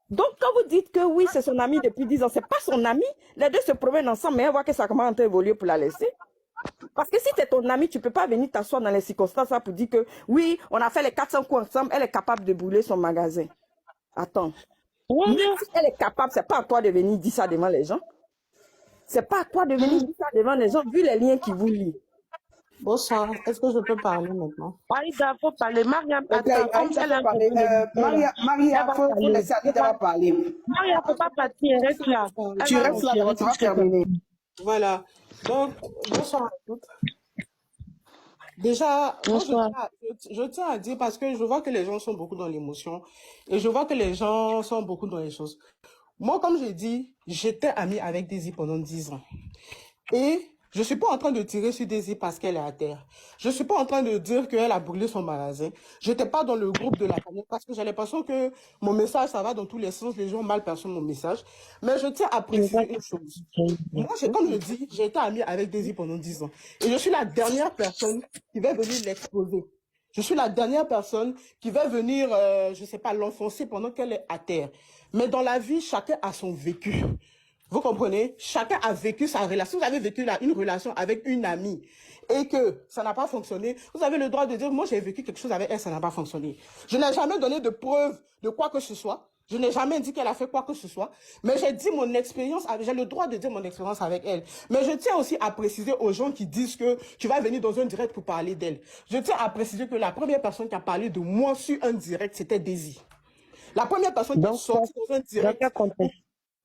Donc, quand vous dites que oui, c'est son ami depuis 10 ans, c'est pas son ami. Les deux se promènent ensemble, mais elle voit que ça commence à évoluer pour la laisser. Parce que si c'est ton ami, tu peux pas venir t'asseoir dans les circonstances là pour dire que oui, on a fait les 400 coups ensemble, elle est capable de brûler son magasin. Attends. Même si elle est capable, c'est pas à toi de venir dire ça devant les gens. C'est pas à toi de venir dire ça devant les gens, vu les liens qui vous lient. Bonsoir, est-ce que je peux parler maintenant? Aïda, faut parler. Mariam, Ok, attends, comme Aïda elle a peut parler. Maria, faut laisser Aïda parler. Maria, faut pas partir, reste là. Tu restes là d'abord, tu vas terminer. Voilà. Donc, bonsoir à toutes. Déjà, moi, je tiens à dire parce que je vois que les gens sont beaucoup dans l'émotion et je vois que les gens sont beaucoup dans les choses. Moi, comme j'ai dit, j'étais amie avec Daisy pendant 10 ans. Et je suis pas en train de tirer sur Daisy parce qu'elle est à terre. Je suis pas en train de dire qu'elle a brûlé son magasin. J'étais pas dans le groupe de la famille parce que j'ai l'impression que mon message, ça va dans tous les sens. Les gens mal perçoivent mon message. Mais je tiens à préciser une chose. Moi, comme je dis, j'ai été amie avec Daisy pendant 10 ans. Et je suis la dernière personne qui va venir l'exposer. Je suis la dernière personne qui va venir, je sais pas, l'enfoncer pendant qu'elle est à terre. Mais dans la vie, chacun a son vécu. Vous comprenez? Chacun a vécu sa relation. Si vous avez vécu une relation avec une amie et que ça n'a pas fonctionné, vous avez le droit de dire, moi j'ai vécu quelque chose avec elle, ça n'a pas fonctionné. Je n'ai jamais donné de preuve de quoi que ce soit. Je n'ai jamais dit qu'elle a fait quoi que ce soit. Mais j'ai dit mon expérience, j'ai le droit de dire mon expérience avec elle. Mais je tiens aussi à préciser aux gens qui disent que tu vas venir dans un direct pour parler d'elle. Je tiens à préciser que la première personne qui a parlé de moi sur un direct, c'était Daisy. La première personne qui est sortie dans un direct.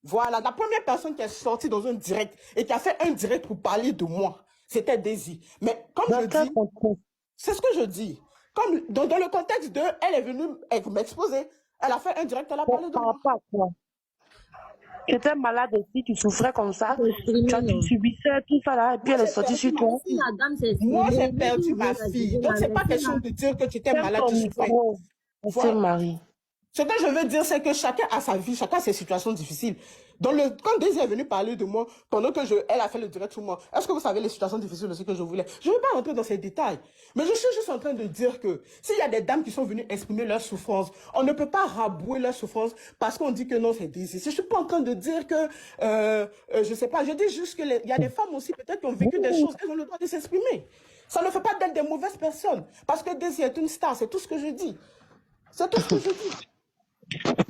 Voilà, la première personne qui est sortie dans un direct et qui a fait un direct pour parler de moi, c'était Daisy. Mais comme je dis, c'est ce que je dis. Comme dans le contexte de, elle est venue m'exposer, elle a fait un direct, elle a parlé de moi. Tu étais malade aussi, tu souffrais comme ça, tu subissais tout ça là, et puis elle est sortie sur toi. Moi, j'ai perdu ma fille. Donc, c'est pas question de dire que tu étais malade, tu souffrais. C'est Marie. Ce que je veux dire, c'est que chacun a sa vie, chacun a ses situations difficiles. Quand Daisy est venue parler de moi, pendant que elle a fait le direct sur moi, est-ce que vous savez les situations difficiles aussi que je voulais? Je ne veux pas rentrer dans ces détails. Mais je suis juste en train de dire que s'il y a des dames qui sont venues exprimer leur souffrance, on ne peut pas rabouer leur souffrance parce qu'on dit que non, c'est Daisy. Je suis pas en train de dire que, je sais pas, je dis juste que il y a des femmes aussi peut-être qui ont vécu des choses, elles ont le droit de s'exprimer. Ça ne fait pas d'elles des mauvaises personnes. Parce que Daisy est une star, c'est tout ce que je dis. C'est tout ce que je dis.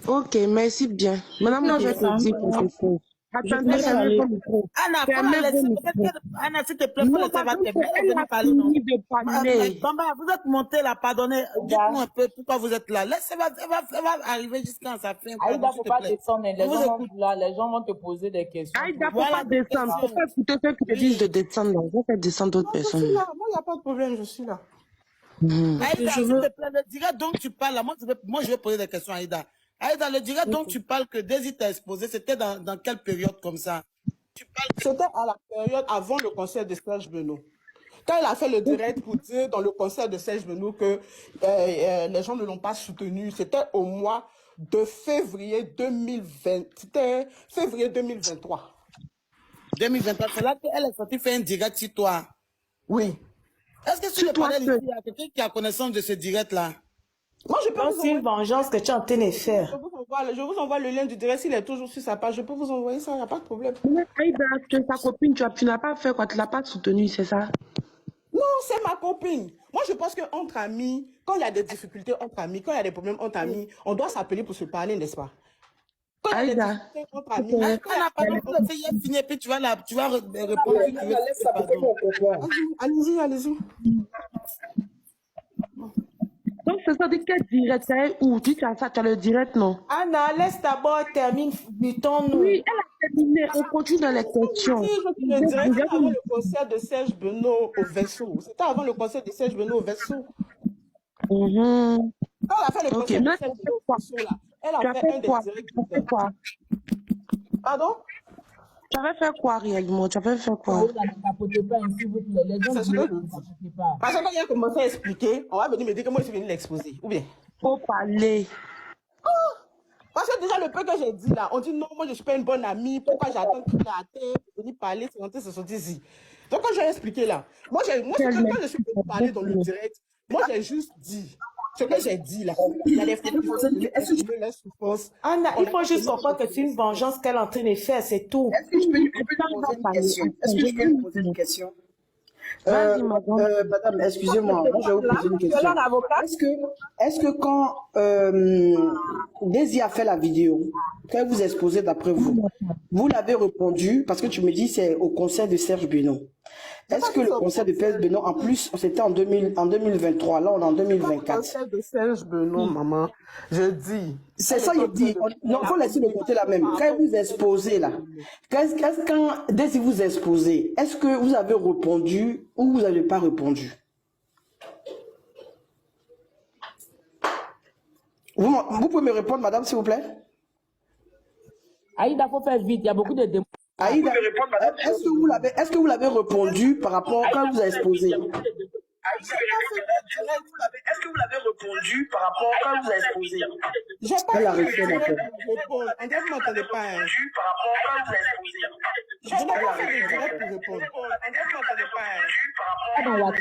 Ok, merci bien. Madame, non, je te dis quelque chose. Attendez, fermez vos micros. Anna, s'il te plaît, faut laisser va terminer. Elle a fini de parler. Bamba, vous êtes monté là, pardonnez. Dites-nous un peu pourquoi vous êtes là. Laissez, elle va arriver jusqu'à sa fin. Aïda, faut pas descendre. Les gens vont te poser des questions. Aïda, faut pas descendre. Faut pas écouter ceux qui te disent de descendre. On va faire descendre d'autres personnes. Je suis là. Moi, il n'y a pas de problème, je suis là. Aïda, s'il te plaît, le direct dont tu parles là, moi, je vais poser des questions à Aïda. Aïda, le direct dont tu parles que Daisy t'a exposé, c'était dans quelle période comme ça? C'était à la période avant le concert de Serge Benoît. Quand il a fait le direct pour dire dans le concert de Serge Benoît que les gens ne l'ont pas soutenu, c'était au mois de février 2020. C'était février 2023. 2023, c'est là qu'elle est sortie faire un direct sur toi. Oui. Est-ce que sur le panel ici, il y a quelqu'un qui a connaissance de ce direct-là? Moi, je peux vous envoyer. C'est une vengeance que tu es en train de faire. Je vous envoie le lien du direct. S'il est toujours sur sa page, je peux vous envoyer ça, il n'y a pas de problème. Mais Aïda, tu es sa copine, tu n'as pas fait quoi, tu ne l'as pas soutenue, c'est ça? Non, c'est ma copine. Moi, je pense qu'entre amis, quand il y a des difficultés entre amis, quand il y a des problèmes entre amis, on doit s'appeler pour se parler, n'est-ce pas? Quand il y a des difficultés entre amis, puis tu vas répondre. Allez-y, allez-y. Donc, c'est ça, dit quel direct, c'est où? Tu as ça, tu as le direct, non? Anna, laisse d'abord terminer, butons-nous. Oui, elle a terminé, on continue dans les questions. Le direct, c'était avant le concert de Serge Benoît au Verseau. C'était avant le concert de Serge Benoît au Verseau. Quand elle a fait le concert de Serge Benoît au Verseau, là, elle a fait un des directs. Pardon? Tu avais fait quoi réellement? Tu avais fait quoi? Parce que quand il a commencé à expliquer, on va venir me dire que moi je suis venu l'exposer. Ou bien? Faut parler. Parce que déjà le peu que j'ai dit là, on dit non, moi je suis pas une bonne amie, pourquoi j'attends qu'il y ait à terre pour venir parler, c'est rentré, c'est sorti ici. Donc quand j'ai expliqué là, moi quand je suis venu parler dans le direct, moi j'ai juste dit Ce que j'ai dit là, il y a des fois qu'il faut exprimer leur souffrance. Anna, il faut juste comprendre que c'est une vengeance qu'elle est en train de faire, c'est tout. Est-ce que je peux lui poser une question? Est-ce que je peux lui poser une question? Vas-y, madame. Madame, excusez-moi, moi je vais vous poser une question. Selon l'avocat, Est-ce que quand Daisy a fait la vidéo, quand elle vous exposait d'après vous, vous l'avez répondu parce que tu me dis c'est au concert de Serge Benoît. Est-ce que le concert de Serge Benoît, en plus, c'était en 2023, là on est en 2024. Le concert de Serge Benoît, maman, je dis. C'est ça, il dit. Non, il faut laisser le côté là même. Quand vous exposez là, quand Daisy vous exposez, est-ce que vous avez répondu ou vous n'avez pas répondu? Vous pouvez me répondre, madame, s'il vous plaît? Aïda, faut faire vite, il y a beaucoup de démons. Aïda, est-ce que vous l'avez répondu par rapport quand vous avez exposé? Est-ce que vous l'avez répondu par rapport quand vous avez exposé? J'ai pas Elle a fait répondu, de répondre. André, vous m'entendez pas, hein? par rapport quand vous avez exposé. Je n'ai pas fait de direct pour répondre. André, vous m'entendez pas, hein?